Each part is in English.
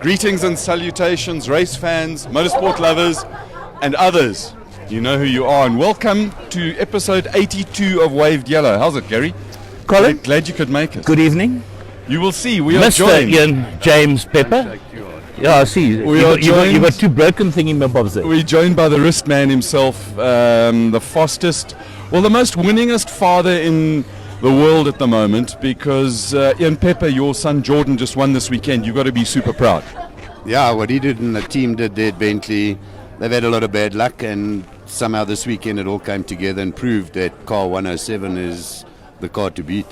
Greetings and salutations, race fans, motorsport lovers, and others. You know who you are, and welcome to episode 82 of Waved Yellow. How's it, Gary? Colin? Glad you could make it. Good evening. You will see, we are Mr. joined. Iain James Pepper. Yeah, I see. You got two broken thingy-mabobs there. We're joined by the wrist man himself, the fastest, well, the most winningest father in the world at the moment, because Iain Pepper, your son Jordan, just won this weekend. You've got to be super proud. Yeah, what he did and the team did there at Bentley, they've had a lot of bad luck, and somehow this weekend it all came together and proved that car 107 is the car to beat.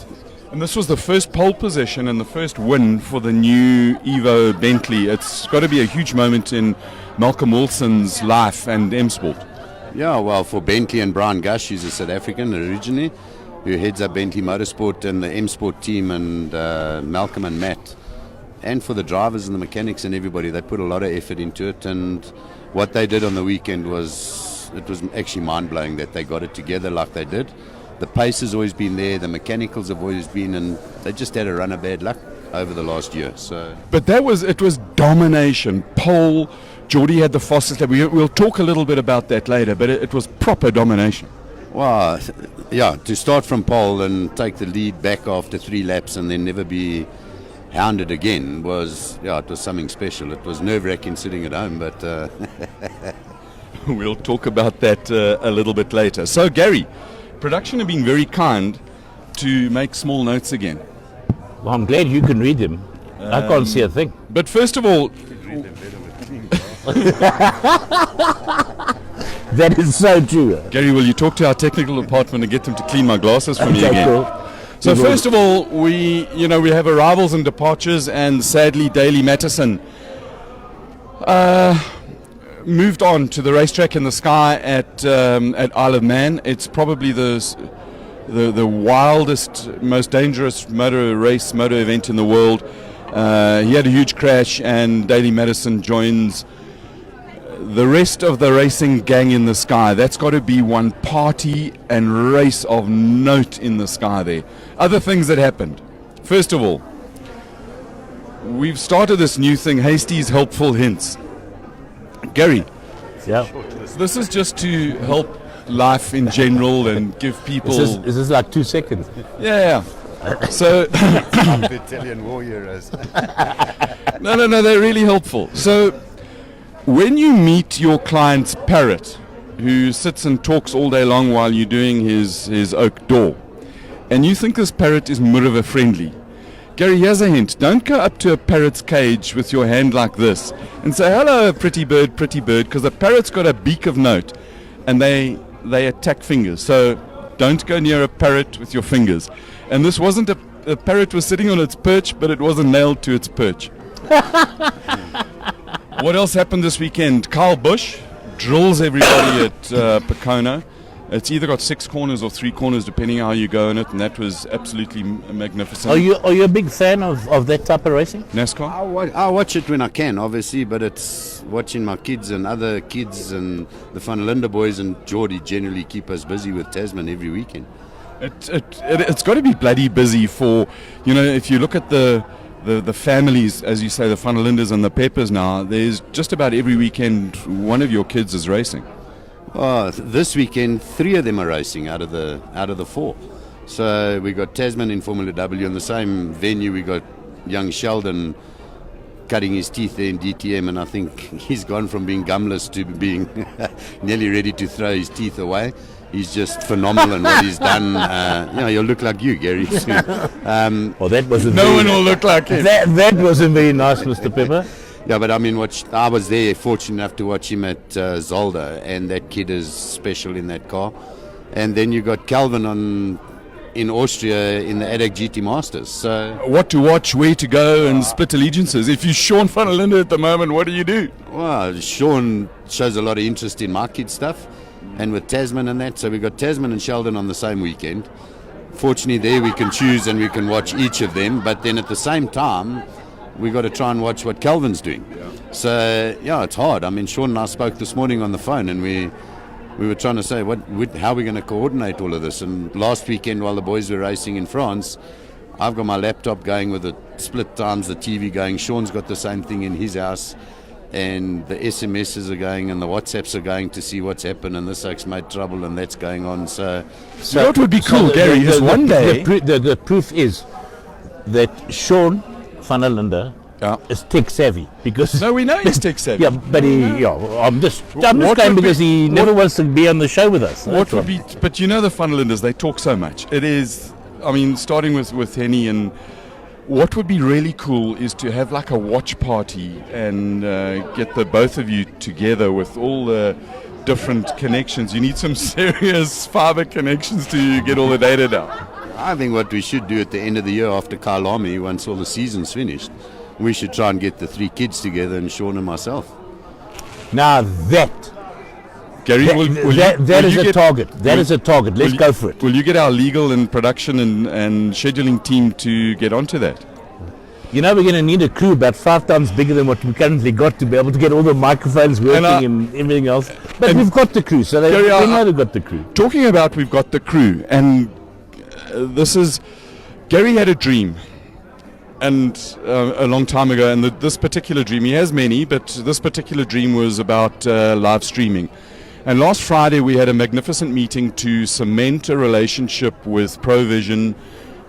And this was the first pole position and the first win for the new Evo Bentley. It's got to be a huge moment in Malcolm Wilson's life and M Sport. Yeah, well, for Bentley and Brian Gush, who's a South African originally, who heads up Bentley Motorsport and the M Sport team, and Malcolm and Matt, and for the drivers and the mechanics and everybody, they put a lot of effort into it. And what they did on the weekend was actually mind-blowing that they got it together like they did. The pace has always been there, the mechanicals have always been, and they just had a run of bad luck over the last year. But it was domination. Pole, Geordie had the fastest lap. We'll talk a little bit about that later, but it was proper domination. Well, yeah, to start from pole and take the lead back after 3 laps and then never be hounded again it was something special. It was nerve-wracking sitting at home, but we'll talk about that a little bit later. So, Gary, production have been very kind to make small notes again. Well, I'm glad you can read them. I can't see a thing. But first of all, that is so true. Gary, will you talk to our technical department and get them to clean my glasses for me Okay, again? cool. So first of all, we have arrivals and departures, and sadly, Daley Mattison moved on to the racetrack in the sky at Isle of Man. It's probably the wildest, most dangerous motor event in the world. He had a huge crash, and Daley Mattison joins the rest of the racing gang in the sky. That's got to be one party and race of note in the sky there. Other things that happened. First of all, we've started this new thing, Hasty's Helpful Hints. Gary, Yeah. this is just to help life in general and give people... Is this like 2 seconds? Yeah. So... the Italian war heroes. No, they're really helpful. So, when you meet your client's parrot, who sits and talks all day long while you're doing his oak door, and you think this parrot is Murava friendly, Gary, here's a hint. Don't go up to a parrot's cage with your hand like this and say, hello, pretty bird, because the parrot's got a beak of note, and they attack fingers. So, don't go near a parrot with your fingers. And this wasn't a parrot was sitting on its perch, but it wasn't nailed to its perch. What else happened this weekend? Kyle Busch drills everybody at Pocono. It's either got 6 corners or 3 corners, depending how you go in it, and that was absolutely magnificent. Are you a big fan of that type of racing? NASCAR? I watch it when I can, obviously, but it's watching my kids and other kids and the Van Linde boys and Geordie generally keep us busy with Tasman every weekend. It's got to be bloody busy for, if you look at the families, as you say, the Van Lindes and the Peppers now, there's just about every weekend one of your kids is racing. This weekend 3 of them are racing out of the 4. So we got Tasman in Formula W. In the same venue we got young Sheldon cutting his teeth there in DTM, and I think he's gone from being gumless to being nearly ready to throw his teeth away. He's just phenomenal in what he's done. You'll look like you, Gary. Well, that wasn't No one will look like him. That wasn't very nice, Mr. Pepper. Yeah, but I mean, I was there, fortunate enough to watch him at Zolder, and that kid is special in that car. And then you got Calvin in Austria in the ADAC GT Masters. So what to watch, where to go, and split allegiances. If you're Sean van der Linde at the moment, what do you do? Well, Sean shows a lot of interest in my kids' stuff, and with Tasman and that. So we got Tasman and Sheldon on the same weekend. Fortunately, there we can choose and we can watch each of them. But then at the same time, we got to try and watch what Calvin's doing. Yeah. So it's hard. I mean, Sean and I spoke this morning on the phone, and we were trying to say how are we going to coordinate all of this. And last weekend, while the boys were racing in France, I've got my laptop going with the split times, the TV going. Sean's got the same thing in his house. And the SMSs are going and the WhatsApps are going to see what's happened, and this oak's made trouble and that's going on. So what would be cool, Gary, is one day... The proof is that Sean van der Linde is tech savvy, because... No, we know he's tech savvy. Yeah, but I'm just going because he never wants to be on the show with us. But you know the van der Lindes, they talk so much. It is, I mean, starting with Henny, and what would be really cool is to have like a watch party and get the both of you together with all the different connections. You need some serious fiber connections to get all the data down. I think what we should do at the end of the year after Kyalami, once all the season's finished, we should try and get the 3 kids together, and Sean and myself. Now that... Gary, that is a target. That is a target. Let's go for it. Will you get our legal and production and scheduling team to get onto that? You know, we're going to need a crew about 5 times bigger than what we currently got to be able to get all the microphones working and everything else. But we've got the crew, so they know they've got the crew. Talking about we've got the crew, and this is... Gary had a dream, and a long time ago, and this particular dream, he has many, but this particular dream was about live streaming. And last Friday we had a magnificent meeting to cement a relationship with Provision,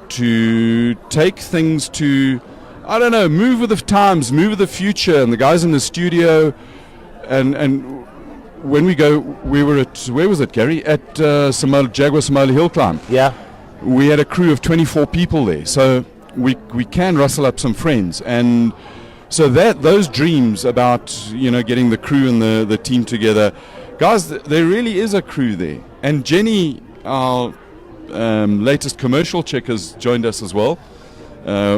to take things to, I don't know, move with the times, move with the future. And the guys in the studio, and when we go, we were at, where was it, Gary? At Jaguar Samola Hill Climb. Yeah. We had a crew of 24 people there, so we can rustle up some friends. And so those dreams about, you know, getting the crew and the team together, guys, there really is a crew there. And Jenny, our latest commercial chick, has joined us as well,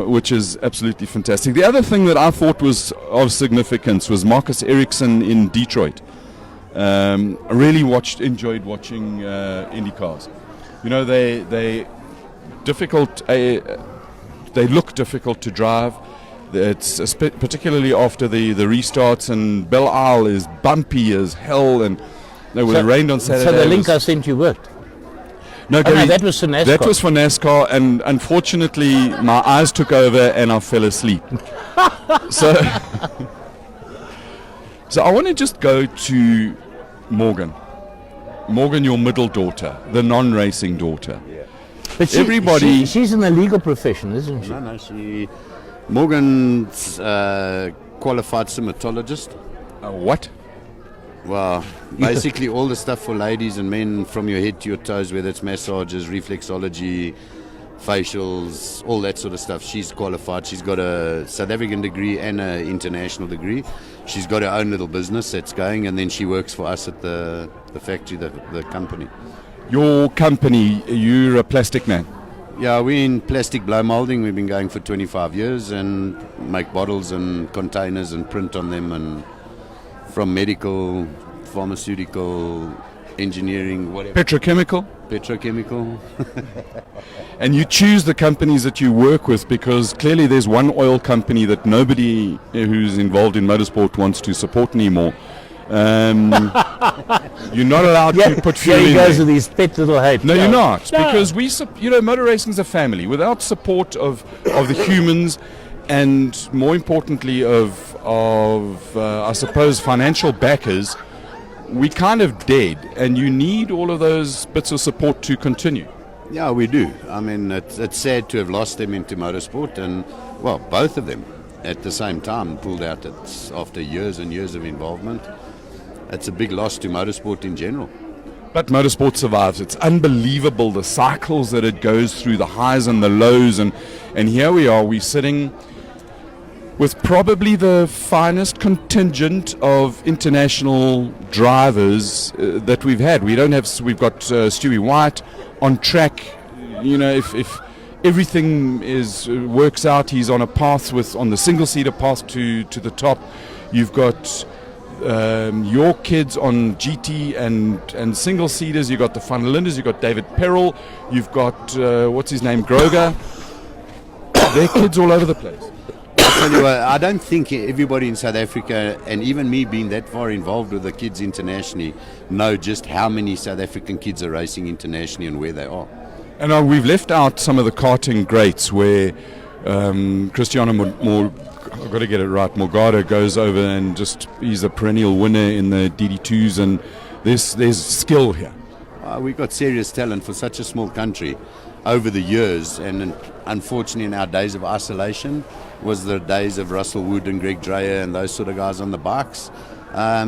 which is absolutely fantastic. The other thing that I thought was of significance was Marcus Ericsson in Detroit. I really enjoyed watching IndyCars. You know, they difficult. They look difficult to drive. It's particularly after the restarts, and Belle Isle is bumpy as hell, and it rained on Saturday. So the link I sent you worked? No, Gary, that was for NASCAR. That was for NASCAR, and unfortunately my eyes took over and I fell asleep. So I want to just go to Morgan, your middle daughter, the non-racing daughter. Yeah. But she's in the legal profession, isn't she? No, Morgan's qualified cinematologist. What? Well, basically all the stuff for ladies and men, from your head to your toes, whether it's massages, reflexology, facials, all that sort of stuff. She's qualified. She's got a South African degree and an international degree. She's got her own little business that's going, and then she works for us at the factory, the company. Your company, you're a plastic man? Yeah, we're in plastic blow molding. We've been going for 25 years and make bottles and containers and print on them, and from medical, pharmaceutical, engineering, whatever. Petrochemical? Petrochemical. And you choose the companies that you work with, because clearly there's one oil company that nobody who's involved in motorsport wants to support anymore. You're not allowed to put fuel in there. He goes with his pet little hate. No, you're not, because motor racing is a family. Without support of the humans, and more importantly of I suppose financial backers, we kind of dead, and you need all of those bits of support to continue. Yeah, we do. I mean, it's sad to have lost them into motorsport, and well, both of them at the same time pulled out after years and years of involvement. It's a big loss to motorsport in general. But motorsport survives. It's unbelievable, the cycles that it goes through, the highs and the lows, and here we are, we're sitting with probably the finest contingent of international drivers that we've had. We've got Stewie White on track. You know, if everything works out, he's on a path on the single-seater path to the top. You've got your kids on GT and single-seaters. You've got the Van der Lindes, you've got David Perrell, you've got, what's his name, Groger. They're kids all over the place. I'll tell you what, I don't think everybody in South Africa, and even me being that far involved with the kids internationally, know just how many South African kids are racing internationally and where they are. And we've left out some of the karting greats where Cristiano I've got to get it right, Morgado goes over and he's a perennial winner in the DD2s, and there's skill here. We've got serious talent for such a small country over the years, and unfortunately in our days of isolation was the days of Russell Wood and Greg Dreyer and those sort of guys on the bikes. I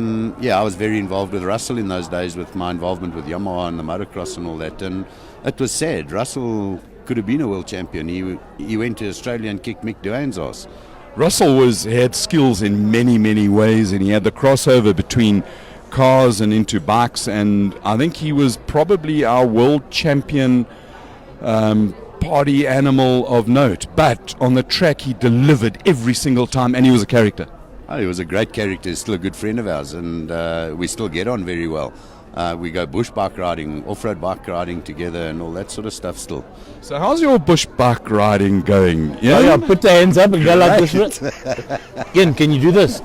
was very involved with Russell in those days with my involvement with Yamaha and the motocross and all that, and it was sad. Russell could have been a world champion. He went to Australia and kicked Mick Duane's ass. Russell had skills in many, many ways, and he had the crossover between cars and into bikes, and I think he was probably our world champion party animal of note. But on the track he delivered every single time, and he was a character. He was a great character. He's still a good friend of ours, and we still get on very well. We go bush bike riding, off-road bike riding together and all that sort of stuff still. So how's your bush bike riding going? Yeah, put the hands up and go like this. Iain, can you do this?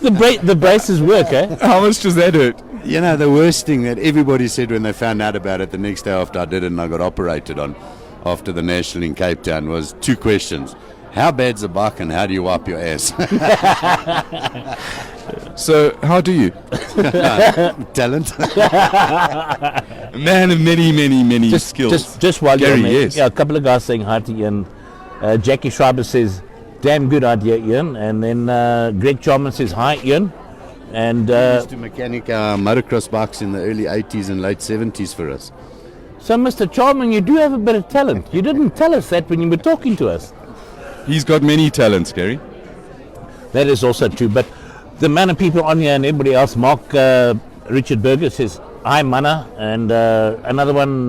The braces work, eh? How much does that hurt? You know, the worst thing that everybody said when they found out about it the next day after I did it and I got operated on after the National in Cape Town was two questions. How bad's the bike and how do you wipe your ass? So, how do you? Talent. Man of many, many, many skills. Just while Gary, you're on yes. Yeah, a couple of guys saying hi to Iain. Jackie Schreiber says, damn good idea, Iain. And then Greg Charman says, hi, Iain. And used to mechanic motocross bikes in the early 80s and late 70s for us. So, Mr. Charman, you do have a bit of talent. You didn't tell us that when you were talking to us. He's got many talents, Gary. That is also true, but the amount of people on here and everybody else, Mark Richard Berger says, hi, Mana, and another one,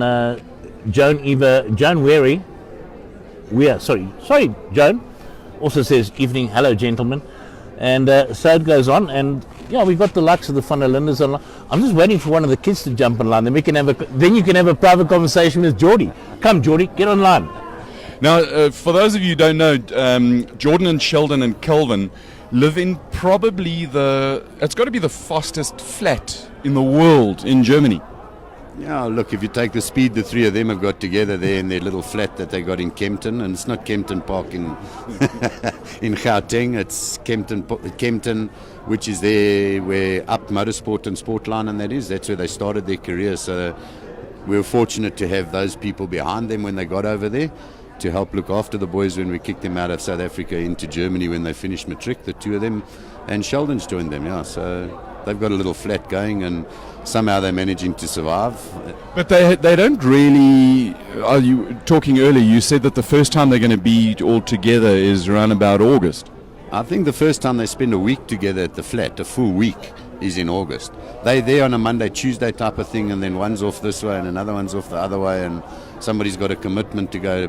Joan Wary, sorry, Joan, also says, evening, hello, gentlemen, and so it goes on, and yeah, we've got the likes of the Van der Lindes online. I'm just waiting for one of the kids to jump online, then you can have a private conversation with Geordie. Come, Geordie, get online. Now, for those of you who don't know, Jordan and Sheldon and Kelvin live in probably it's got to be the fastest flat in the world in Germany. Yeah, look, if you take the speed the three of them have got together there in their little flat that they got in Kempton, and it's not Kempton Park in in Gauteng, it's Kempton, which is there where Up Motorsport and Sportline and that's where they started their career. So we were fortunate to have those people behind them when they got over there, to help look after the boys when we kicked them out of South Africa into Germany when they finished matric, the two of them, and Sheldon's joined them, yeah. So they've got a little flat going, and somehow they're managing to survive. But they don't really. You talking earlier, you said that the first time they're going to be all together is around about August. I think the first time they spend a week together at the flat, a full week, is in August. They're there on a Monday, Tuesday type of thing, and then one's off this way and another one's off the other way, and somebody's got a commitment to go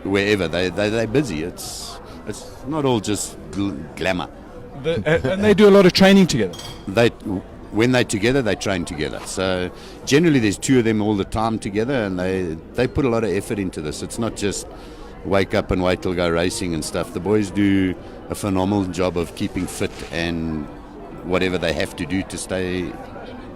wherever. They're busy. It's not all just glamour. And they do a lot of training together. When they're together, they train together. So generally there's two of them all the time together, and they put a lot of effort into this. It's not just wake up and wait till go racing and stuff. The boys do a phenomenal job of keeping fit and whatever they have to do to stay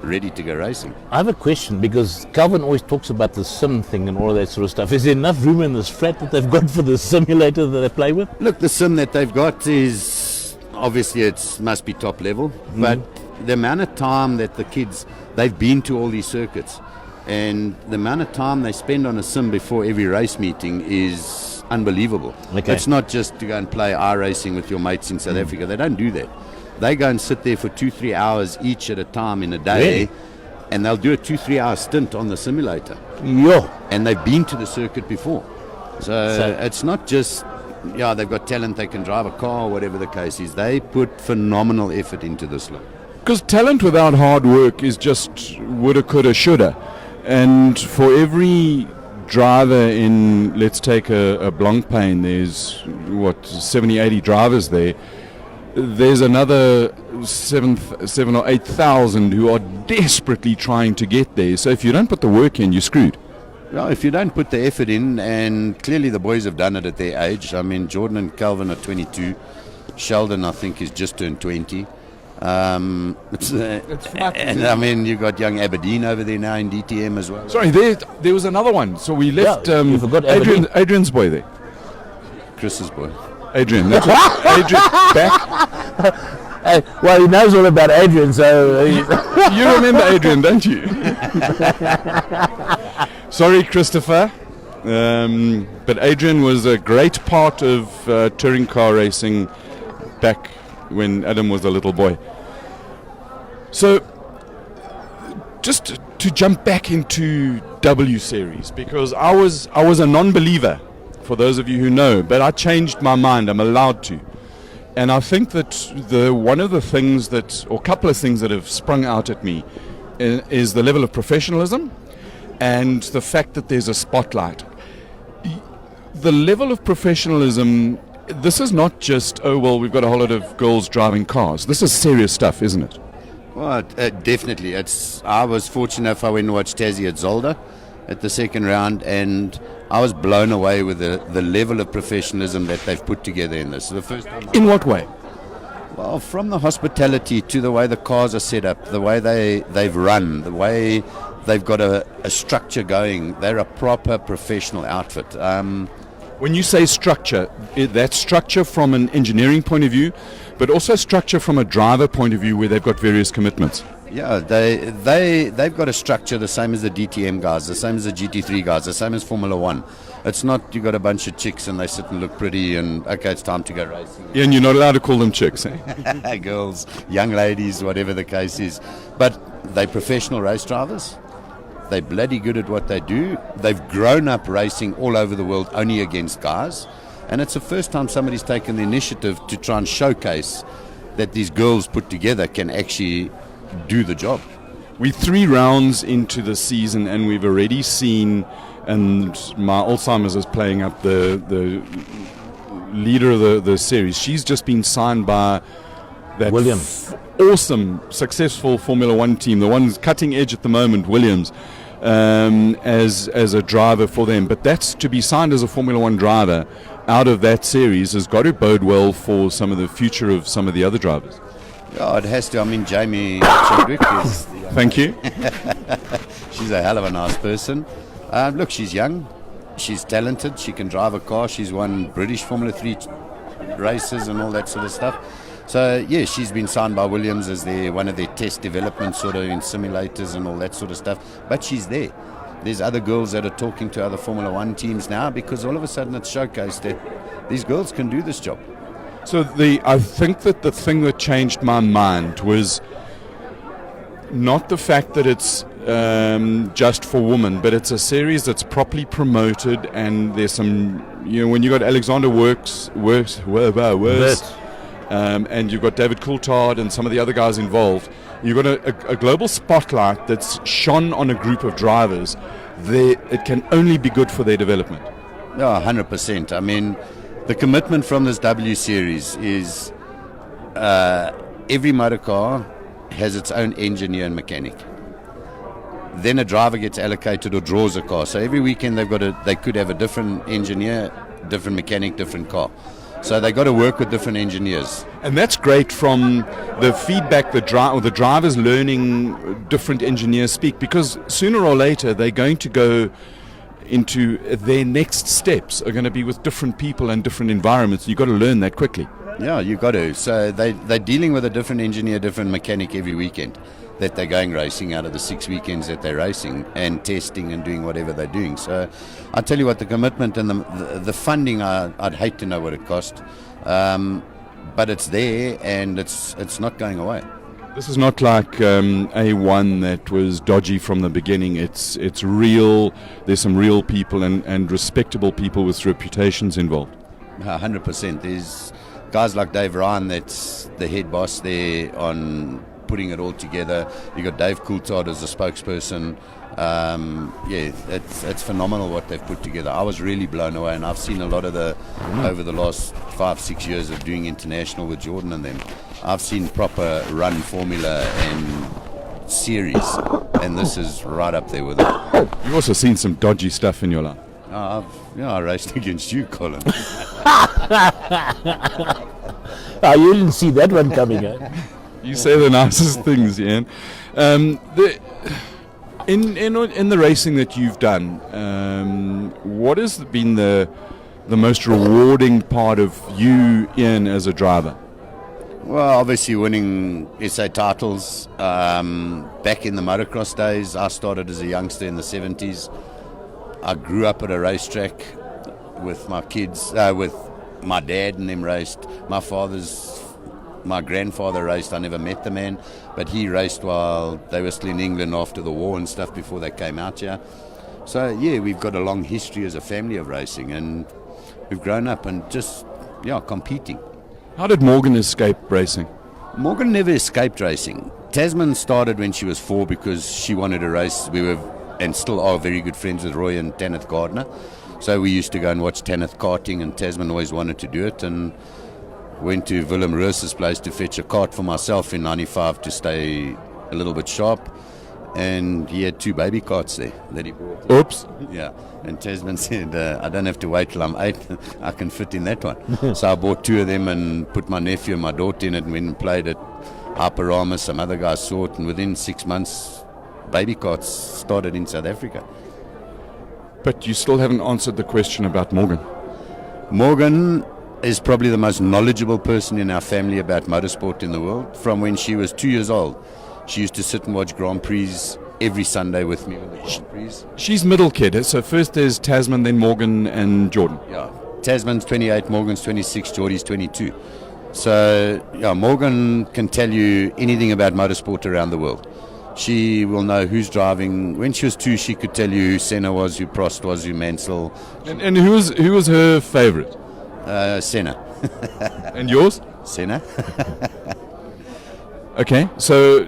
ready to go racing. I have a question, because Calvin always talks about the sim thing and all that sort of stuff. Is there enough room in this flat that they've got for the simulator that they play with? Look, the sim that they've got is obviously it must be top level, but the amount of time that the kids, they've been to all these circuits, and the amount of time they spend on a sim before every race meeting is unbelievable. Okay. It's not just to go and play iRacing with your mates in South Africa. They don't do that. They go and sit there for 2-3 hours each at a time in a day, really? And they'll do a 2-3 hour stint on the simulator. Yeah. And they've been to the circuit before. So it's not just, they've got talent, they can drive a car or whatever the case is. They put phenomenal effort into this look. Because talent without hard work is just woulda, coulda, shoulda. And for every driver in, let's take a Blancpain, there's 70, 80 drivers there. There's another 7,000 or 8,000 who are desperately trying to get there. So if you don't put the work in, you're screwed. Well, if you don't put the effort in, and clearly the boys have done it at their age. I mean, Jordan and Calvin are 22. Sheldon, I think, is just turned 20. And I mean, you got young Aberdeen over there now in DTM as well. Sorry, there was another one. So we left you forgot Aberdeen. Adrian's boy there. Chris's boy. Adrian. That's what, Adrian back. Well, he knows all about Adrian, so... You remember Adrian, don't you? Sorry, Christopher. But Adrian was a great part of touring car racing back when Adam was a little boy. So, just to jump back into W Series, because I was a non-believer, for those of you who know, but I changed my mind. I'm allowed to. And I think that one of the things or a couple of things that have sprung out at me is the level of professionalism and the fact that there's a spotlight. The level of professionalism, this is not just, oh, well, we've got a whole lot of girls driving cars. This is serious stuff, isn't it? Well, definitely. I was fortunate enough, I went and watched Tassie at Zolder at the second round, and I was blown away with the level of professionalism that they've put together in this. The first time in what way? Well, from the hospitality to the way the cars are set up, the way they've run, the way they've got a structure going. They're a proper professional outfit. When you say structure, that's structure from an engineering point of view, but also structure from a driver point of view where they've got various commitments. Yeah, they've got a structure the same as the DTM guys, the same as the GT3 guys, the same as Formula One. It's not you got a bunch of chicks and they sit and look pretty and okay, it's time to go racing. Yeah, and you're not allowed to call them chicks, eh? Girls, young ladies, whatever the case is. But they're professional race drivers. They're bloody good at what they do. They've grown up racing all over the world only against guys. And it's the first time somebody's taken the initiative to try and showcase that these girls put together can actually do the job. We're 3 rounds into the season and we've already seen, and my Alzheimer's is playing up, the leader of the series. She's just been signed by that Williams. Awesome, successful Formula One team, the one cutting edge at the moment, Williams, as a driver for them. But that's to be signed as a Formula One driver out of that series has got to bode well for some of the future of some of the other drivers. Yeah, it has to. I mean, Jamie Chadwick is... Thank you. She's a hell of a nice person. Look, she's young. She's talented. She can drive a car. She's won British Formula 3 races and all that sort of stuff. So, yeah, she's been signed by Williams as one of their test development sort of in simulators and all that sort of stuff. But she's there. There's other girls that are talking to other Formula One teams now because all of a sudden it's showcased that these girls can do this job. So I think that the thing that changed my mind was not the fact that it's just for women, but it's a series that's properly promoted, and there's some, when you got Alexander Works, and you've got David Coulthard and some of the other guys involved, you've got a global spotlight that's shone on a group of drivers. It can only be good for their development. Yeah, 100%. I mean, the commitment from this W Series is every motor car has its own engineer and mechanic. Then a driver gets allocated or draws a car. So every weekend they could have a different engineer, different mechanic, different car. So they got to work with different engineers. And that's great from the feedback the drivers learning different engineers speak, because sooner or later they're going to go into their next steps are going to be with different people and different environments. You've got to learn that quickly. Yeah, you've got to. So they're dealing with a different engineer, different mechanic every weekend that they're going racing out of the 6 weekends that they're racing and testing and doing whatever they're doing. So I tell you what, the commitment and the funding, I'd hate to know what it cost, but it's there and it's not going away. This is not like A1 that was dodgy from the beginning. It's real. There's some real people and respectable people with reputations involved. 100%. There's guys like Dave Ryan that's the head boss there on putting it all together. You got Dave Coulthard as a spokesperson. It's phenomenal what they've put together. I was really blown away, and I've seen a lot of over the last 5-6 years of doing international with Jordan and them. I've seen proper run formula and series, and this is right up there with it. You've also seen some dodgy stuff in your life. I raced against you, Colin. You didn't see that one coming, eh? You say the nicest things, Iain. In the racing that you've done, what has been the most rewarding part of you, Iain, as a driver? Well, obviously winning SA titles. Back in the motocross days, I started as a youngster in the 70s. I grew up at a racetrack with my kids, with my dad, and them raced. My grandfather raced. I never met the man, but he raced while they were still in England after the war and stuff before they came out here. So yeah, we've got a long history as a family of racing, and we've grown up and just competing. How did Morgan escape racing? Morgan never escaped racing. Tasman started when she was 4 because she wanted to race. We were and still are very good friends with Roy and Tanith Gardner. So we used to go and watch Tanith karting, and Tasman always wanted to do it, and went to Willem Roos's place to fetch a kart for myself in 95 to stay a little bit sharp. And he had 2 baby karts there that he bought. Oops. Yeah. And Tasman said, I don't have to wait till I'm 8. I can fit in that one. So I bought 2 of them and put my nephew and my daughter in it and went and played it. Aparama, some other guys saw it, and within 6 months, baby karts started in South Africa. But you still haven't answered the question about Morgan. Morgan is probably the most knowledgeable person in our family about motorsport in the world. From when she was 2 years old, she used to sit and watch Grand Prix every Sunday with me with the Grand Prix. She's middle kid, so first there's Tasman, then Morgan and Jordan. Yeah, Tasman's 28, Morgan's 26, Geordie's 22. So yeah, Morgan can tell you anything about motorsport around the world. She will know who's driving. When she was 2, she could tell you who Senna was, who Prost was, who Mansell. And who was her favourite? Senna. And yours? Senna. Okay, so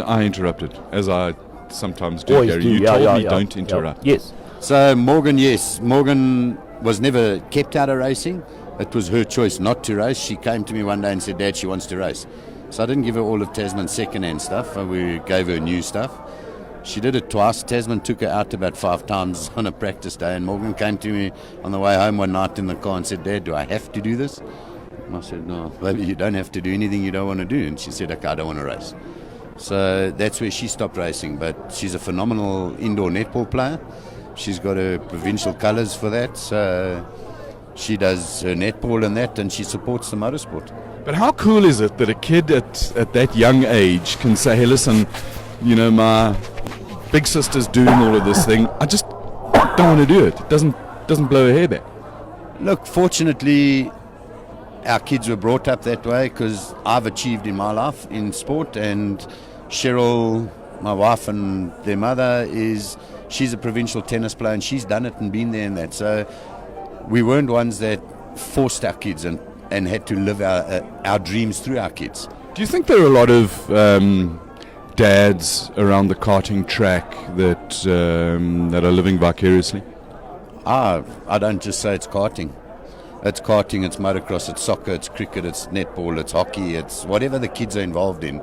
I interrupted, as I sometimes do, Always Gary. do. You Yeah, told yeah, me yeah. don't interrupt. Yes. So Morgan, yes. Morgan was never kept out of racing. It was her choice not to race. She came to me one day and said, Dad, she wants to race. So I didn't give her all of Tasman's second-hand stuff. We gave her new stuff. She did it twice. Tasman took her out about 5 times on a practice day, and Morgan came to me on the way home one night in the car and said, Dad, do I have to do this? And I said, no, baby, you don't have to do anything you don't want to do. And she said, okay, I don't want to race. So that's where she stopped racing. But she's a phenomenal indoor netball player. She's got her provincial colours for that. So she does her netball and that, and she supports the motorsport. But how cool is it that a kid at that young age can say, hey, listen, my big sister's doing all of this thing. I just don't want to do it. It doesn't blow her hair back. Look, fortunately, our kids were brought up that way because I've achieved in my life in sport, and Cheryl, my wife, and their mother, she's a provincial tennis player, and she's done it and been there and that. So we weren't ones that forced our kids and had to live our dreams through our kids. Do you think there are a lot of dads around the karting track that are living vicariously? I don't just say it's karting. It's karting, it's motocross, it's soccer, it's cricket, it's netball, it's hockey, it's whatever the kids are involved in.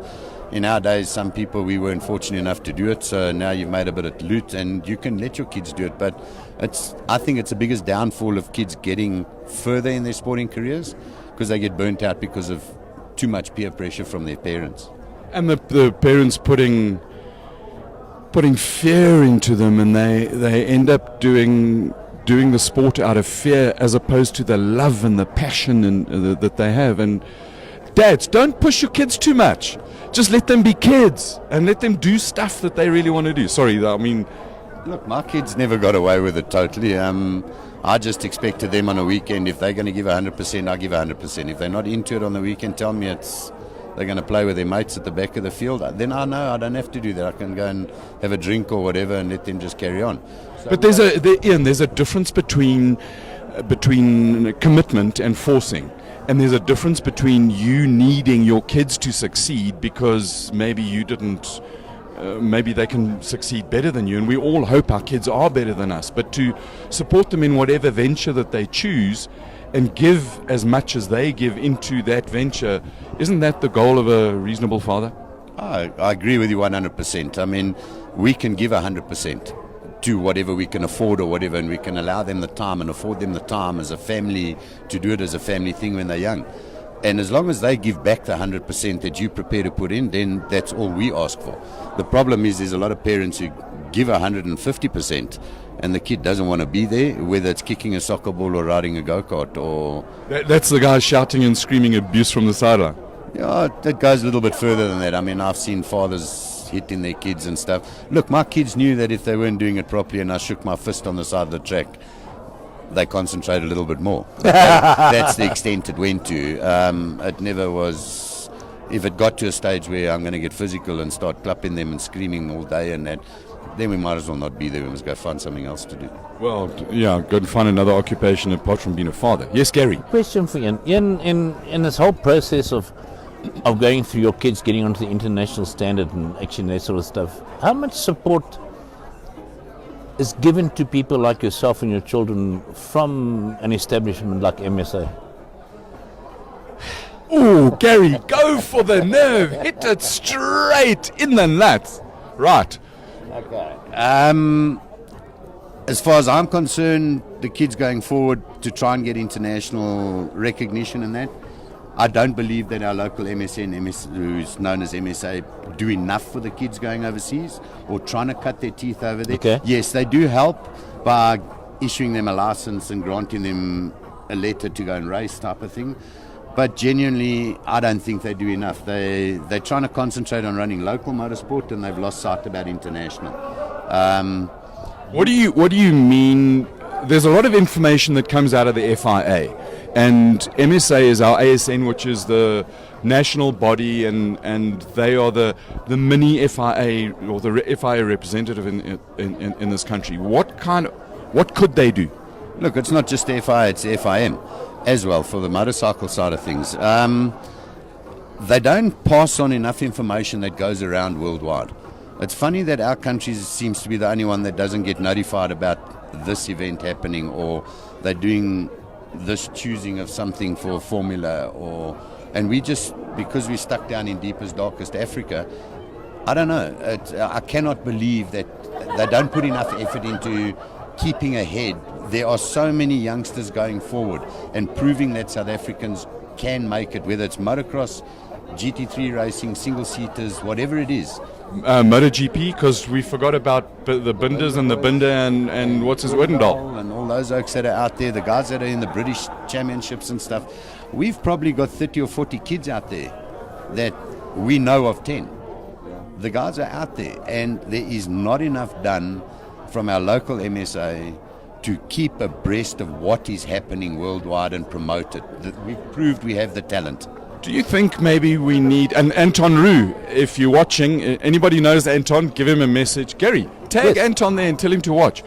In our days, some people, we weren't fortunate enough to do it, so now you've made a bit of loot and you can let your kids do it. But I think it's the biggest downfall of kids getting further in their sporting careers because they get burnt out because of too much peer pressure from their parents. And the parents putting fear into them, and they end up doing the sport out of fear as opposed to the love and the passion that they have. And dads, don't push your kids too much. Just let them be kids and let them do stuff that they really want to do. Sorry, I mean... Look, my kids never got away with it totally. I just expected them on a weekend, if they're going to give 100%, I give 100%. If they're not into it on the weekend, tell me they're going to play with their mates at the back of the field. Then I know I don't have to do that. I can go and have a drink or whatever and let them just carry on. So but there's a difference between commitment and forcing. And there's a difference between you needing your kids to succeed because maybe you didn't, maybe they can succeed better than you. And we all hope our kids are better than us. But to support them in whatever venture that they choose and give as much as they give into that venture, isn't that the goal of a reasonable father? I agree with you 100%. I mean, we can give 100%. Do whatever we can afford or whatever, and we can allow them the time and afford them the time as a family to do it as a family thing when they're young. And as long as they give back the 100% that you prepare to put in, then that's all we ask for. The problem is there's a lot of parents who give 150% and the kid doesn't want to be there, whether it's kicking a soccer ball or riding a go-kart or... That's the guy shouting and screaming abuse from the sideline. Yeah, that goes a little bit further than that. I mean, I've seen fathers hitting their kids and stuff. Look, my kids knew that if they weren't doing it properly and I shook my fist on the side of the track, they concentrate a little bit more. That's the extent it went to. It never was... If it got to a stage where I'm going to get physical and start clapping them and screaming all day and that, then we might as well not be there. We must go find something else to do. Well, yeah, go and find another occupation apart from being a father. Yes, Gary? Question for Iain. Iain, in this whole process of going through your kids getting onto the international standard and actually that sort of stuff, how much support is given to people like yourself and your children from an establishment like MSA? Oh, Gary, go for the nerve. Hit it straight in the nuts. Right. Okay. As far as I'm concerned, the kids going forward to try and get international recognition and that, I don't believe that our local MSN, who's known as MSA, do enough for the kids going overseas or trying to cut their teeth over there. Okay. Yes, they do help by issuing them a license and granting them a letter to go and race type of thing. But genuinely, I don't think they do enough. They're trying to concentrate on running local motorsport and they've lost sight about international. What do you mean? There's a lot of information that comes out of the FIA, and MSA is our ASN, which is the national body, and they are the mini FIA or the FIA representative in this country. What could they do? Look, it's not just the FIA, it's the FIM as well for the motorcycle side of things. They don't pass on enough information that goes around worldwide. It's funny that our country seems to be the only one that doesn't get notified about this event happening, or they're doing this choosing of something for Formula, and we just, because we're stuck down in deepest, darkest Africa, I don't know. I cannot believe that they don't put enough effort into keeping ahead. There are so many youngsters going forward and proving that South Africans can make it, whether it's motocross, GT3 racing, single-seaters, whatever it is. MotoGP, because we forgot about the Binders and the Binder and what's his Wedendal. And all those oaks that are out there, the guys that are in the British championships and stuff. We've probably got 30 or 40 kids out there that we know of 10. The guys are out there, and there is not enough done from our local MSA to keep abreast of what is happening worldwide and promote it. We've proved we have the talent. Do you think maybe we need an Anton Roux? If you're watching, anybody knows Anton, give him a message. Gary, tag Yes. Anton there and tell him to watch.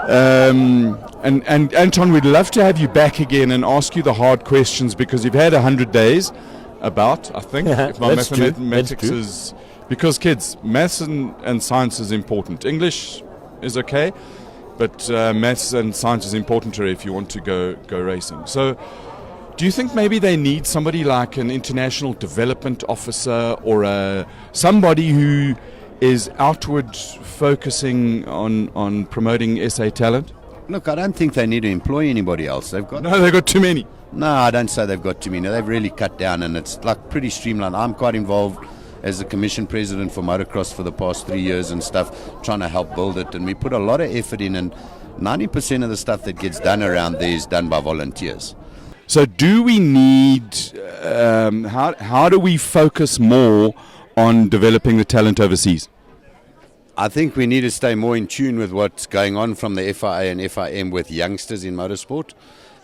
And Anton, we'd love to have you back again and ask you the hard questions, because you've had 100 days about, I think, if my That's true. mathematics That's true. is... Because kids, maths and science is important. English is okay, but maths and science is important if you want to go racing. So do you think maybe they need somebody like an international development officer or somebody who is outward focusing on promoting SA talent? Look, I don't think they need to employ anybody else. They've got too many. No, I don't say they've got too many. They've really cut down, and it's like pretty streamlined. I'm quite involved as the commission president for motocross for the past 3 years and stuff, trying to help build it, and we put a lot of effort in, and 90% of the stuff that gets done around there is done by volunteers. So do we need, how do we focus more on developing the talent overseas? I think we need to stay more in tune with what's going on from the FIA and FIM with youngsters in motorsport,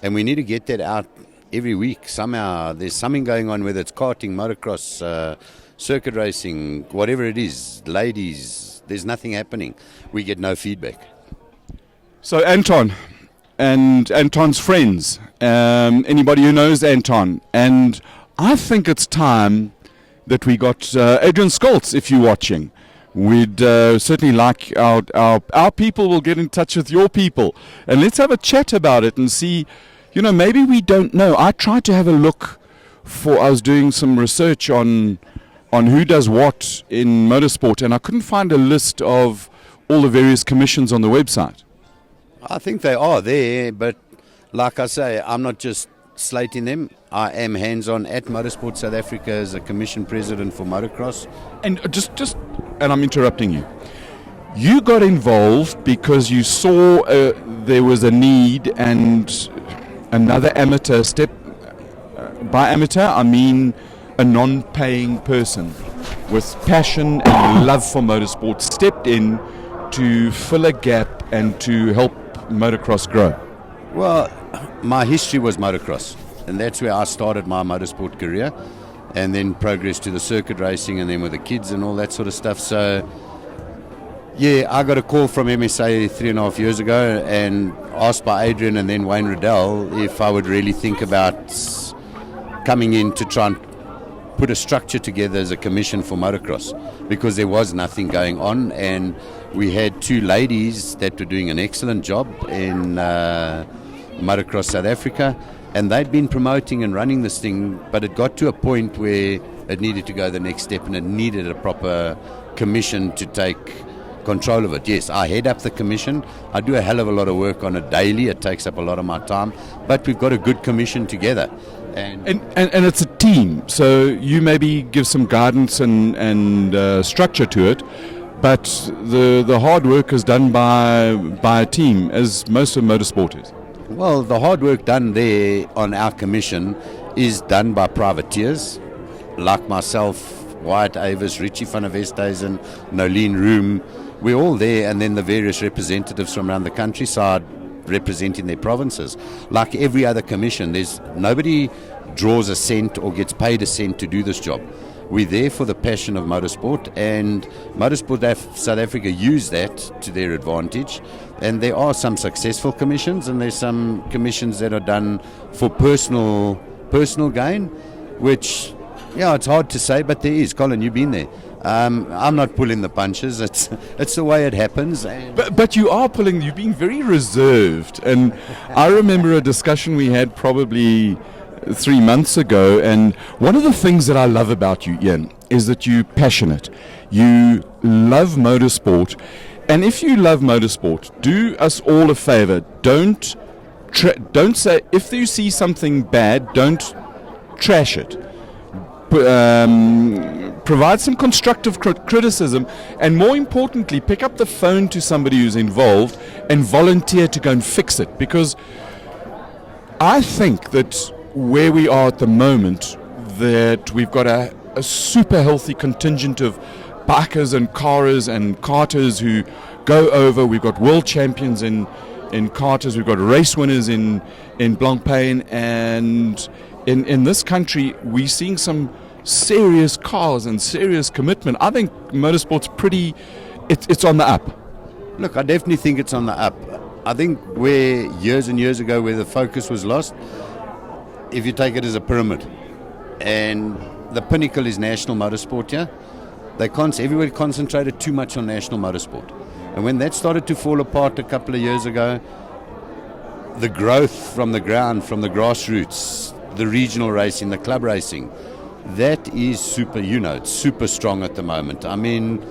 and we need to get that out every week. Somehow there's something going on, whether it's karting, motocross, circuit racing, whatever it is, ladies, there's nothing happening. We get no feedback. So Anton and Anton's friends, anybody who knows Anton, and I think it's time that we got Adrian Skoltz, if you're watching. We'd certainly like our people will get in touch with your people, and let's have a chat about it and see, maybe we don't know. I tried to have a look I was doing some research on who does what in motorsport, and I couldn't find a list of all the various commissions on the website. I think they are there, but like I say, I'm not just slating them. I am hands-on at Motorsport South Africa as a commission president for motocross. And and I'm interrupting you. You got involved because you saw there was a need, and another amateur step. By amateur, I mean a non-paying person with passion and love for motorsport stepped in to fill a gap and to help motocross grow. Well, my history was motocross, and that's where I started my motorsport career, and then progressed to the circuit racing, and then with the kids and all that sort of stuff. So, yeah, I got a call from MSA 3.5 years ago and asked by Adrian and then Wayne Riddell if I would really think about coming in to try and put a structure together as a commission for motocross, because there was nothing going on, and we had two ladies that were doing an excellent job in Motocross South Africa, and they'd been promoting and running this thing, but it got to a point where it needed to go the next step, and it needed a proper commission to take control of it. Yes, I head up the commission. I do a hell of a lot of work on it daily. It takes up a lot of my time, but we've got a good commission together. And it's a team, so you maybe give some guidance and structure to it, but the hard work is done by a team, as most of motorsport is. Well, the hard work done there on our commission is done by privateers like myself, Wyatt Avis, Richie van der Westhuizen, Nolene Room. We're all there, and then the various representatives from around the countryside representing their provinces. Like every other commission, there's nobody draws a cent or gets paid a cent to do this job. We're there for the passion of motorsport, and Motorsport South Africa use that to their advantage. And there are some successful commissions, and there's some commissions that are done for personal gain, which, yeah, it's hard to say, but there is. Colin, you've been there. I'm not pulling the punches. It's the way it happens. But you are pulling. You're being very reserved. And I remember a discussion we had probably 3 months ago. And one of the things that I love about you, Iain, is that you're passionate. You love motorsport. And if you love motorsport, do us all a favor. Don't say, if you see something bad, don't trash it. Provide some constructive criticism, and more importantly, pick up the phone to somebody who's involved and volunteer to go and fix it, because I think that where we are at the moment, that we've got a super healthy contingent of bikers and carers and karters who go over. We've got world champions in karters, we've got race winners in Blancpain, and in this country, we're seeing some serious cars and serious commitment. I think motorsport's it's on the up. Look, I definitely think it's on the up. I think where years and years ago where the focus was lost, if you take it as a pyramid, and the pinnacle is national motorsport, yeah? Everybody concentrated too much on national motorsport. And when that started to fall apart a couple of years ago, the growth from the ground, from the grassroots, the regional racing, the club racing, that is it's super strong at the moment. I mean,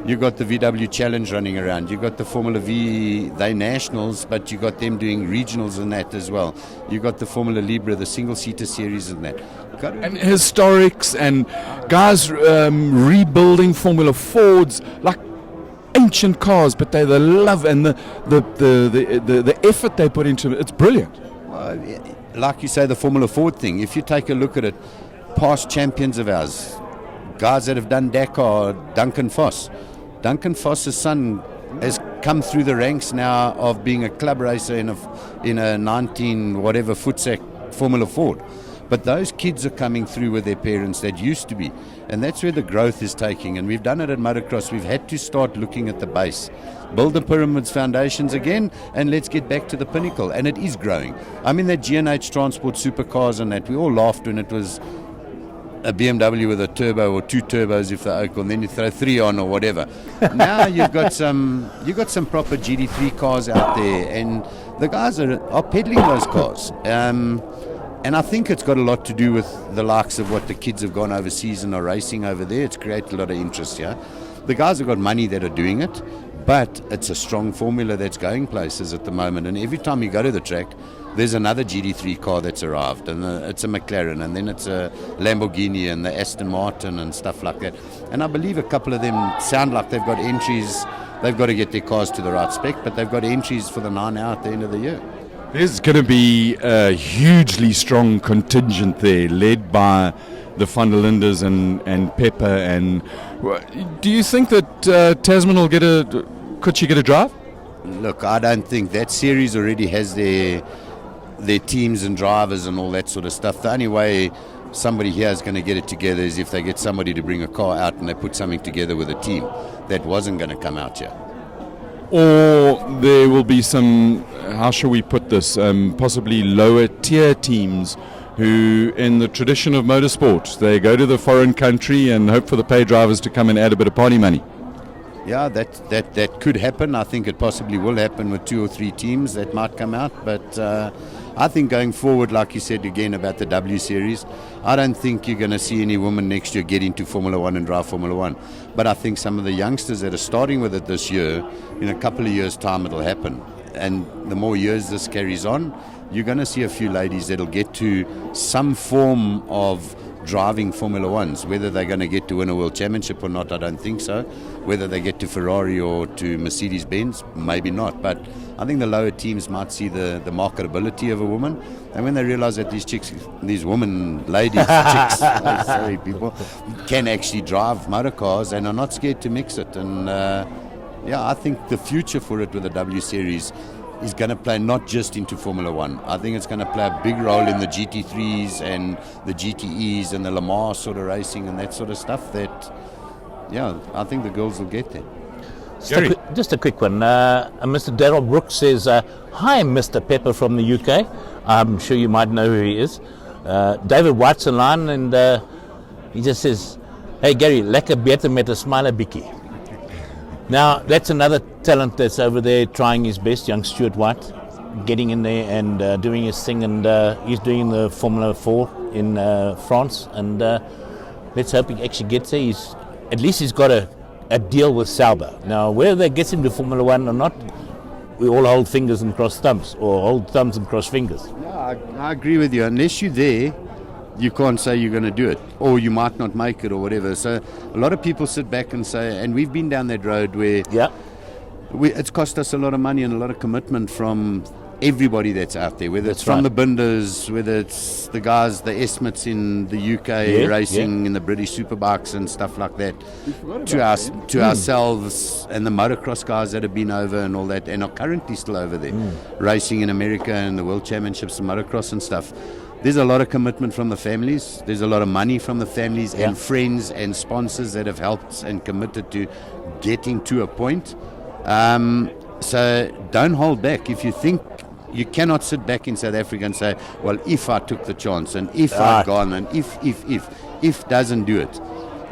you got the VW Challenge running around, you got the Formula V, they nationals, but you got them doing regionals and that as well. You got the Formula Libre, the single-seater series and that. And historics and guys rebuilding Formula Fords, like ancient cars, but they the love and the effort they put into it. It's brilliant. Like you say, the Formula Ford thing, if you take a look at it, past champions of ours, guys that have done Dakar, Duncan Foss's son has come through the ranks now of being a club racer in a 19 whatever footsack Formula Ford. But those kids are coming through with their parents that used to be, and that's where the growth is taking. And we've done it at motocross. We've had to start looking at the base, build the pyramid's foundations again, and let's get back to the pinnacle. And it is growing. I mean, that G&H Transport supercars and that, we all laughed when it was a BMW with a turbo or two turbos if they're Oak, and then you throw three on or whatever. Now you've got some proper GD3 cars out there, and the guys are peddling those cars. And I think it's got a lot to do with the likes of what the kids have gone overseas and are racing over there. It's created a lot of interest here. The guys have got money that are doing it. But it's a strong formula that's going places at the moment. And every time you go to the track, there's another GT3 car that's arrived. And it's a McLaren, and then it's a Lamborghini and the Aston Martin and stuff like that. And I believe a couple of them sound like they've got entries. They've got to get their cars to the right spec, but they've got entries for the 9 hour at the end of the year. There's going to be a hugely strong contingent there, led by the Van der Lindes and Pepper. And do you think that Tasman will could she get a drive? Look, I don't think that series already has their teams and drivers and all that sort of stuff. The only way somebody here is going to get it together is if they get somebody to bring a car out and they put something together with a team. That wasn't going to come out here. Or there will be some, how shall we put this, possibly lower tier teams who, in the tradition of motorsport, they go to the foreign country and hope for the pay drivers to come and add a bit of party money. Yeah, that could happen. I think it possibly will happen with 2 or 3 teams that might come out. But I think going forward, like you said again about the W Series, I don't think you're going to see any women next year get into Formula 1 and drive Formula 1. But I think some of the youngsters that are starting with it this year, in a couple of years' time it'll happen. And the more years this carries on, you're going to see a few ladies that'll get to some form of driving Formula 1s. Whether they're going to get to win a World Championship or not, I don't think so. Whether they get to Ferrari or to Mercedes-Benz, maybe not. But I think the lower teams might see the marketability of a woman. And when they realize that these women, ladies, chicks, sorry people, can actually drive motor cars and are not scared to mix it. And I think the future for it with the W Series is going to play not just into Formula 1. I think it's going to play a big role in the GT3s and the GTEs and the Le Mans sort of racing and that sort of stuff that, I think the girls will get there. Just a quick one. Mr. Darrell Brooks says, hi, Mr. Pepper from the UK. I'm sure you might know who he is. David White's online, and he just says, hey, Gary, lekker beter met 'n smiler bietjie. Now, that's another talent that's over there trying his best, young Stuart White, getting in there and doing his thing, and he's doing the Formula 4 in France, and let's hope he actually gets there. At least he's got a deal with Sauber. Now, whether that gets him to Formula 1 or not, we all hold fingers and cross thumbs, or hold thumbs and cross fingers. Yeah, I agree with you. Unless you're there, you can't say you're going to do it, or you might not make it, or whatever. So a lot of people sit back and say, and we've been down that road where it's cost us a lot of money and a lot of commitment from everybody that's out there, whether it's from the Binders, whether it's the guys, the estimates in the UK racing in the British Superbikes and stuff like that, to ourselves and the motocross guys that have been over and all that and are currently still over there racing in America and the World Championships and motocross and stuff. There's a lot of commitment from the families. There's a lot of money from the families and friends and sponsors that have helped and committed to getting to a point. So don't hold back. If you think, you cannot sit back in South Africa and say, well, if I took the chance and if I'd gone and if doesn't do it.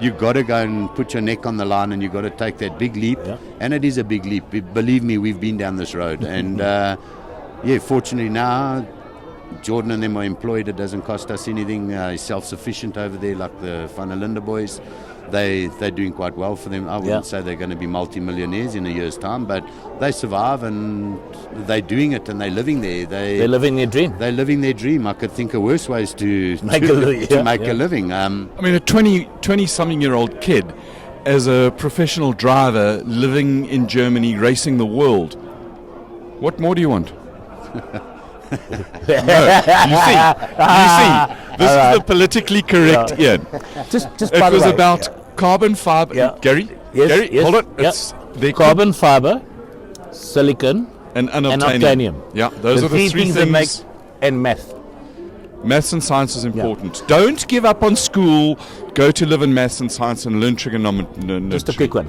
You've got to go and put your neck on the line and you've got to take that big leap. And it is a big leap. Believe me, we've been down this road. And fortunately now, Jordan and them are employed. It doesn't cost us anything. He's self-sufficient over there, like the Van der Linde boys. They're doing quite well for them. I wouldn't say they're going to be multi-millionaires in a year's time, but they survive and they're doing it and they're living there. They're living their dream. They're living their dream. I could think of worse ways to make a living. I mean, a 20-something-year-old kid as a professional driver living in Germany, racing the world. What more do you want? You see, this is the politically correct Ian. Just it was about carbon fiber. Gary, hold it. It's carbon fiber, silicon, and unobtainium. Yeah, those are the three things that make, and math. Maths and science is important. Don't give up on school. Go to live in maths and science and learn trigonometry. Just a quick one.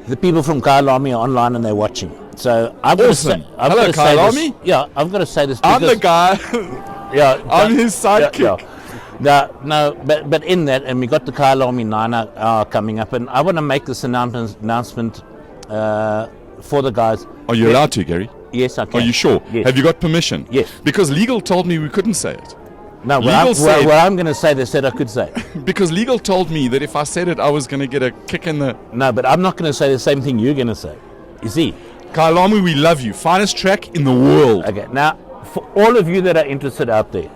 The people from Kyle Army are online and they're watching. So I've got to say, hello, Kyle Army. Yeah, I've got to say this. I'm the guy. I'm his sidekick. No, but in that, and we got the Kyle Army 9 hour coming up, and I want to make this announcement for the guys. Are you allowed to, Gary? Yes, I can. Are you sure? Yes. Have you got permission? Yes. Because legal told me we couldn't say it. No, what I'm going to say, they said I could say it. Because legal told me that if I said it, I was going to get a kick in the... No, but I'm not going to say the same thing you're going to say. Is he? Kyalami, we love you. Finest track in the world. Okay, now, for all of you that are interested out there,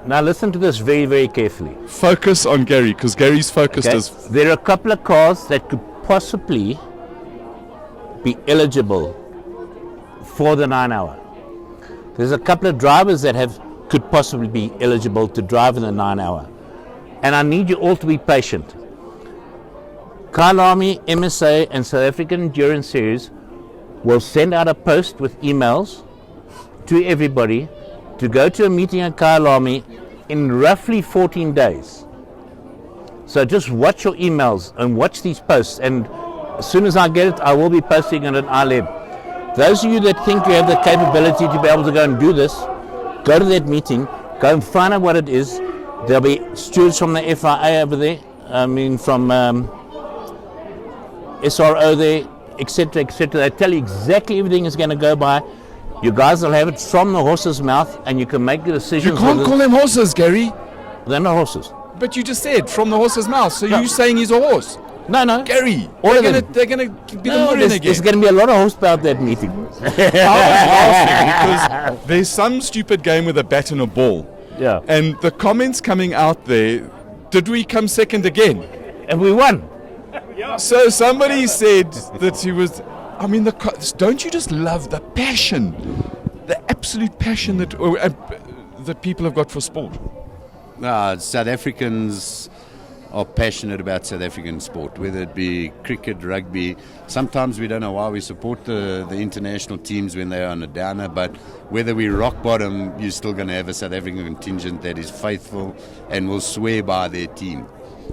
now listen to this very, very carefully. Focus on Gary, because Gary's focused Okay? as... There are a couple of cars that could possibly be eligible for the 9 hour. There's a couple of drivers that could possibly be eligible to drive in the 9 hour. And I need you all to be patient. Kyalami, MSA, and South African Endurance Series will send out a post with emails to everybody to go to a meeting at Kyalami in roughly 14 days. So just watch your emails and watch these posts, and as soon as I get it, I will be posting it on iLab. Those of you that think you have the capability to be able to go and do this, go to that meeting, go and find out what it is. There'll be stewards from the FIA over there, from SRO there, etc., etc. They tell you exactly everything is going to go by. You guys will have it from the horse's mouth, and you can make the decisions. You can't call them horses, Gary. They're not horses. But you just said from the horse's mouth, so No. you're saying he's a horse. No. Gary, All of they're them. going to be the No, Murin there's again. going to be a lot of horsepower at that meeting. I was laughing because there's some stupid game with a bat and a ball. Yeah. And the comments coming out there, did we come second again? And we won. So somebody said that he was... don't you just love the passion? The absolute passion that people have got for sport. South Africans are passionate about South African sport, whether it be cricket, rugby. Sometimes we don't know why we support the international teams when they're on a downer, but whether we rock bottom, you're still going to have a South African contingent that is faithful and will swear by their team.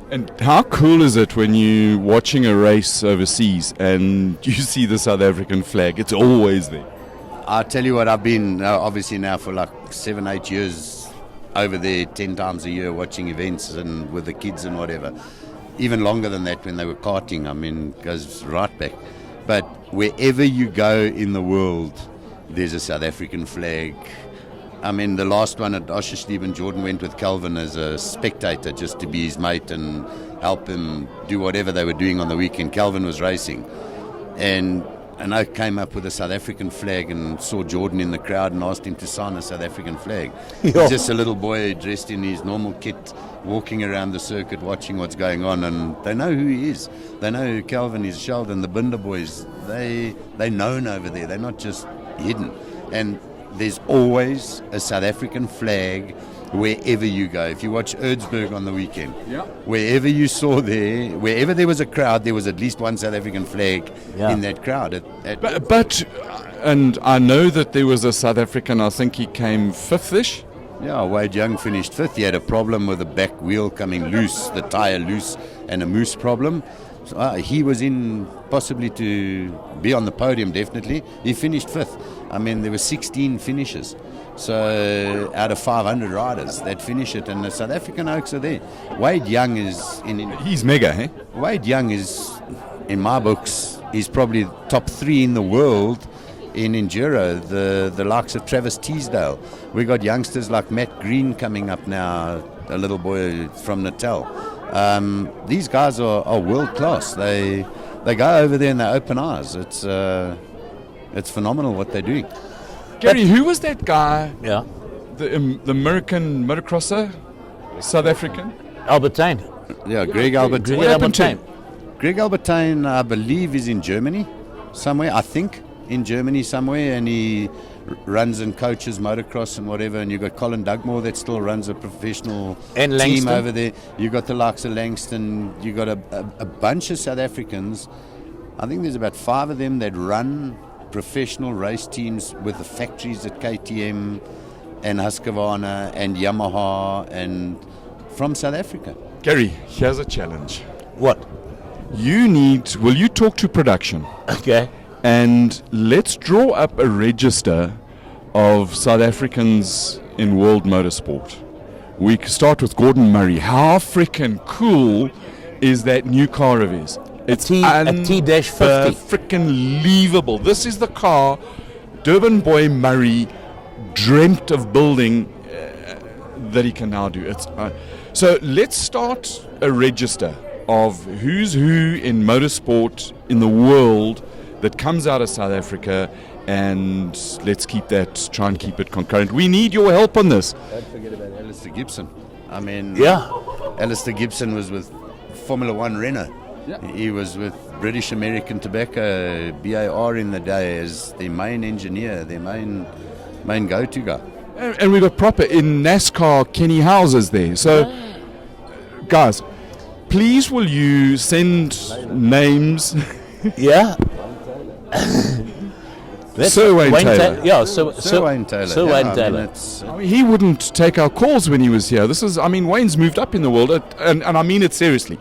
And how cool is it when you're watching a race overseas and you see the South African flag? It's always there. I'll tell you what, I've been obviously now for like 7-8 years over there 10 times a year watching events and with the kids and whatever. Even longer than that when they were karting, it goes right back. But wherever you go in the world, there's a South African flag. The last one at Osher Stephen Jordan went with Calvin as a spectator just to be his mate and help him do whatever they were doing on the weekend. Calvin was racing. And I came up with a South African flag and saw Jordan in the crowd and asked him to sign a South African flag. He's just a little boy dressed in his normal kit, walking around the circuit, watching what's going on, and they know who he is. They know who Calvin is, Sheldon, the Binder boys. They're known over there. They're not just hidden. And there's always a South African flag wherever you go. If you watch Erdsberg on the weekend, wherever you saw there, wherever there was a crowd, there was at least one South African flag in that crowd. And I know that there was a South African, I think he came fifth-ish. Yeah, Wade Young finished fifth. He had a problem with the back wheel coming loose, the tyre loose, and a moose problem. So, he was in possibly to be on the podium, definitely. He finished fifth. There were 16 finishes. So out of 500 riders that finish it, and the South African Oaks are there. Wade Young is he's mega, eh? Wade Young is, in my books, is probably top 3 in the world in enduro. The likes of Travis Teasdale. We got youngsters like Matt Green coming up now, a little boy from Natal. These guys are world class. They go over there and they open eyes. It's phenomenal what they're doing. Gary, who was that guy? Yeah. The American motocrosser, South African? Albertine. Yeah, Greg Albertine. What happened to him? Greg Albertine, I believe, is in Germany somewhere. I think in Germany somewhere, and he runs and coaches motocross and whatever. And you've got Colin Dugmore that still runs a professional team over there. You've got the likes of Langston. You've got a bunch of South Africans. I think there's about 5 of them that run professional race teams with the factories at KTM and Husqvarna and Yamaha and from South Africa. Gary, here's a challenge. What? Will you talk to production? Okay. And let's draw up a register of South Africans in world motorsport. We can start with Gordon Murray. How freaking cool is that new car of his? It's a T-50. Freaking leavable. This is the car Durban boy Murray dreamt of building that he can now do. So let's start a register of who's who in motorsport in the world that comes out of South Africa, and let's try and keep it concurrent. We need your help on this. Don't forget about Alistair Gibson. I mean, Yeah. Alistair Gibson was with Formula One Renault. Yeah. He was with British American Tobacco, BAR in the day, as the main engineer, their main go-to guy. And we got proper in NASCAR. Kenny Houser's there. So, guys, please will you send names? Yeah. Sir Wayne Taylor. Yeah, Sir Wayne Taylor. Sir Yeah, Wayne I mean, Taylor. I mean, he wouldn't take our calls when he was here. Wayne's moved up in the world, and I mean it seriously.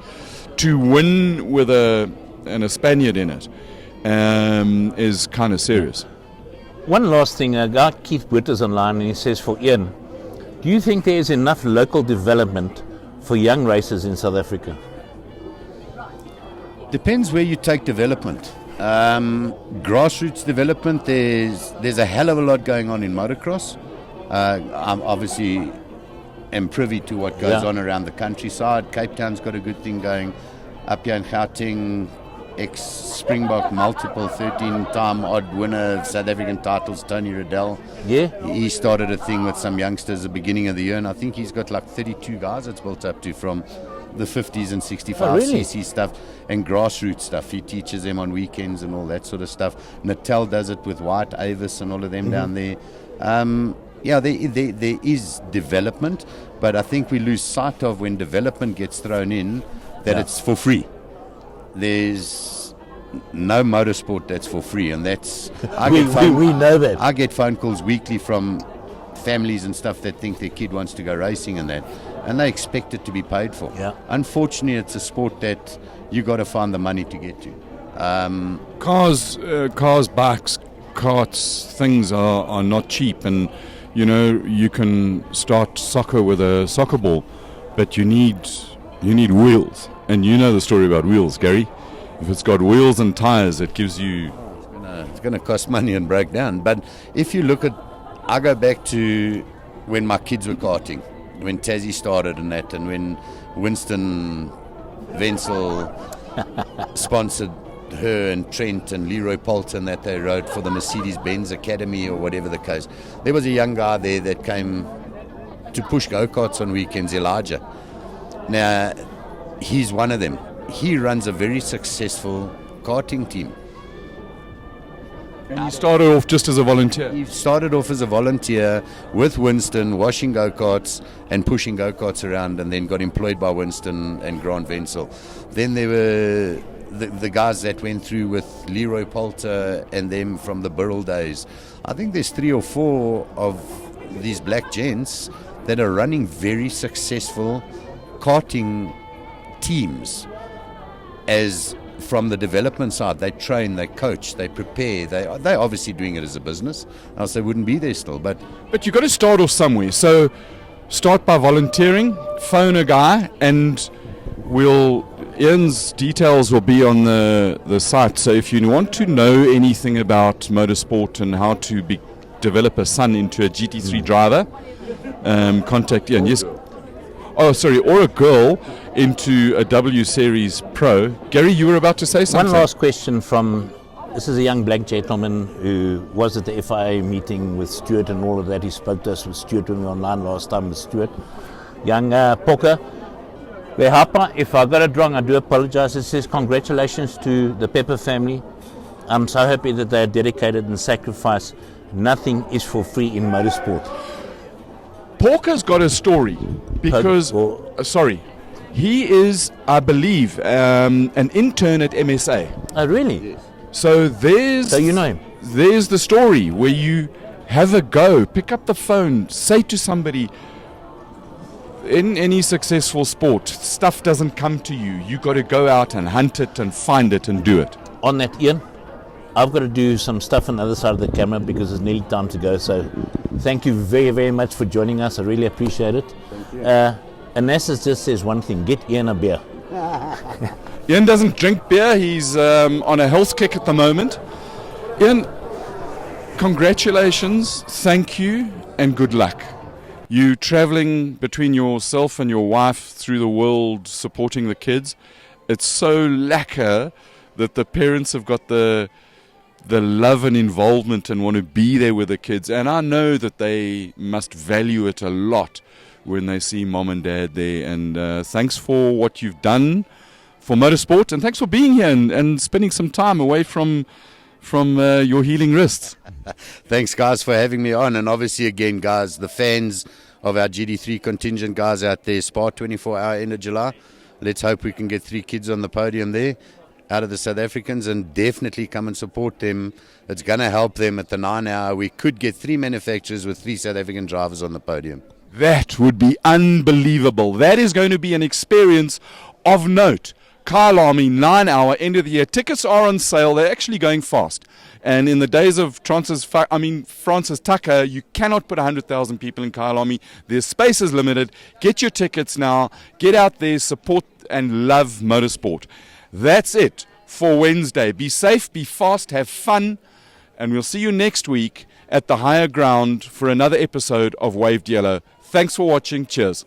To win with a Spaniard in it is kind of serious. One last thing, a guy, Keith Britt, is online, and he says, for Iain, do you think there is enough local development for young racers in South Africa? Depends where you take development. Grassroots development, there's a hell of a lot going on in motocross. I'm obviously am privy to what goes on around the countryside. Cape Town's got a good thing going. Up here in Gauteng, ex-Springbok, multiple 13-time odd winner of South African titles, Tony Riddell. Yeah. He started a thing with some youngsters at the beginning of the year, and I think he's got like 32 guys it's built up to from the 50s and 65cc stuff and grassroots stuff. He teaches them on weekends and all that sort of stuff. Natal does it with White Avis and all of them down there. There is development, but I think we lose sight of when development gets thrown in that it's for free. There's no motorsport that's for free, and that's We know that. I get phone calls weekly from families and stuff that think their kid wants to go racing and that, and they expect it to be paid for. Yeah. Unfortunately, it's a sport that you got to find the money to get to. Cars, bikes, carts, things are not cheap, and you can start soccer with a soccer ball, but you need wheels, and you know the story about wheels, Gary. If it's got wheels and tires, it gives you. It's going to cost money and break down. But if you look at, I go back to when my kids were karting, when Tassie started and that, and when Winston Wenzel sponsored her and Trent and Leroy Poulton that they rode for the Mercedes-Benz Academy or whatever the case. There was a young guy there that came to push go-karts on weekends, Elijah. Now, he's one of them. He runs a very successful karting team. And you started off just as a volunteer. He started off as a volunteer with Winston, washing go-karts and pushing go-karts around, and then got employed by Winston and Grant Wenzel. Then there were the guys that went through with Leroy Poulter and them from the Burrell days. I think there's 3 or 4 of these black gents that are running very successful karting teams. As from the development side, they train, they coach, they prepare. They're obviously doing it as a business, else they wouldn't be there still. But you've got to start off somewhere. So start by volunteering, phone a guy, and Iain's details will be on the site. So if you want to know anything about motorsport and how to develop a son into a GT3 driver, contact Iain. Yes. Oh, sorry, or a girl into a W Series Pro. Gary, you were about to say something. One last question this is a young black gentleman who was at the FIA meeting with Stuart and all of that. He spoke to us with Stuart when we were online last time with Stuart. Young Poker. If I got it wrong, I do apologize. It says congratulations to the Pepper family. I'm so happy that they are dedicated and sacrifice. Nothing is for free in motorsport. Porker's got a story because, he is, I believe, an intern at MSA. Oh, really? So you know him? There's the story where you have a go, pick up the phone, say to somebody, in any successful sport, stuff doesn't come to you. You got to go out and hunt it and find it and do it. On that, Iain, I've got to do some stuff on the other side of the camera because it's nearly time to go. So thank you very, very much for joining us. I really appreciate it. Thank you. Anastas just says one thing, get Iain a beer. Iain doesn't drink beer. He's on a health kick at the moment. Iain, congratulations, thank you, and good luck. You traveling between yourself and your wife through the world supporting the kids. It's so lacquer that the parents have got the the love and involvement and want to be there with the kids. And I know that they must value it a lot when they see mom and dad there. And thanks for what you've done for motorsport, and thanks for being here and spending some time away from your healing wrists. Thanks, guys, for having me on. And obviously, again, guys, the fans of our GD3 contingent guys out there, Spa 24-hour end of July. Let's hope we can get 3 kids on the podium there out of the South Africans, and definitely come and support them. It's going to help them at the 9-hour. We could get 3 manufacturers with 3 South African drivers on the podium. That would be unbelievable. That is going to be an experience of note. Kyle Army, 9-hour, end of the year. Tickets are on sale. They're actually going fast. And in the days of Francis Tucker, you cannot put 100,000 people in Kyle Army. Their space is limited. Get your tickets now. Get out there, support and love motorsport. That's it for Wednesday. Be safe, be fast, have fun. And we'll see you next week at the higher ground for another episode of Waved Yellow. Thanks for watching. Cheers.